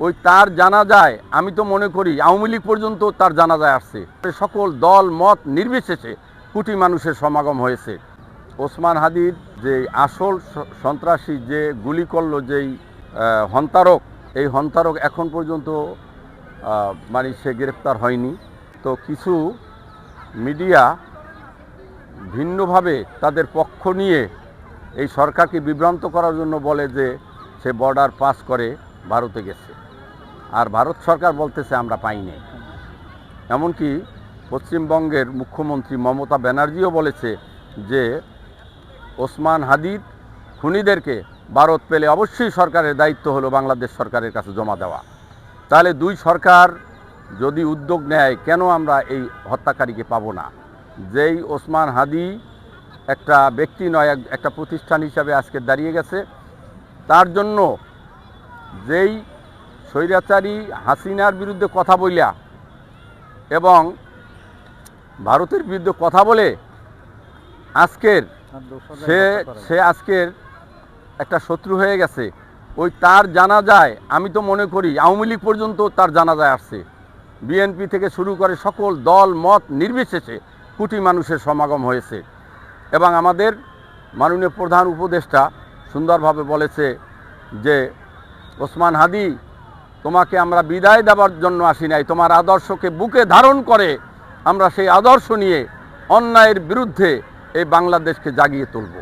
ওই তার জানাজায় আমি তো মনে করি আওয়ামী লীগ পর্যন্ত তার জানাজায় আসছে। সকল দল মত নির্বিশেষে কোটি মানুষের সমাগম হয়েছে। ওসমান হাদির যে আসল সন্ত্রাসী যে গুলি করলো যেই হন্তারক, এই হন্তারক এখন পর্যন্ত মানে সে গ্রেপ্তার হয়নি। তো কিছু মিডিয়া ভিন্নভাবে তাদের পক্ষ নিয়ে এই সরকারকে বিভ্রান্ত করার জন্য বলে যে সে বর্ডার পাস করে ভারতে গেছে, আর ভারত সরকার বলতেছে আমরা পাইনি। এমনকি পশ্চিমবঙ্গের মুখ্যমন্ত্রী মমতা ব্যানার্জিও বলেছে যে ওসমান হাদির খুনিদেরকে ভারত পেলে অবশ্যই সরকারের দায়িত্ব হলো বাংলাদেশ সরকারের কাছে জমা দেওয়া। তাহলে দুই সরকার যদি উদ্যোগ নেয়, কেন আমরা এই হত্যাকারীকে পাবো না? যেই ওসমান হাদি একটা ব্যক্তি নয়, একটা প্রতিষ্ঠান হিসাবে আজকে দাঁড়িয়ে গেছে। তার জন্য যেই স্বৈরাচারী হাসিনার বিরুদ্ধে কথা বইলা এবং ভারতের বিরুদ্ধে কথা বলে আজকের সে আজকের একটা শত্রু হয়ে গেছে, ওই তার জানাজায় আমি তো মনে করি আওয়ামী লীগ পর্যন্ত তার জানাজায় আসছে। বিএনপি থেকে শুরু করে সকল দল মত নির্বিশেষে কোটি মানুষের সমাগম হয়েছে। এবং আমাদের মাননীয় প্রধান উপদেষ্টা সুন্দরভাবে বলেছে যে ওসমান হাদি, তোমাকে আমরা বিদায় দেওয়ার জন্য আসি নাই, তোমার আদর্শকে বুকে ধারণ করে আমরা সেই আদর্শ নিয়ে অন্যায়ের বিরুদ্ধে এই বাংলাদেশকে জাগিয়ে তুলব।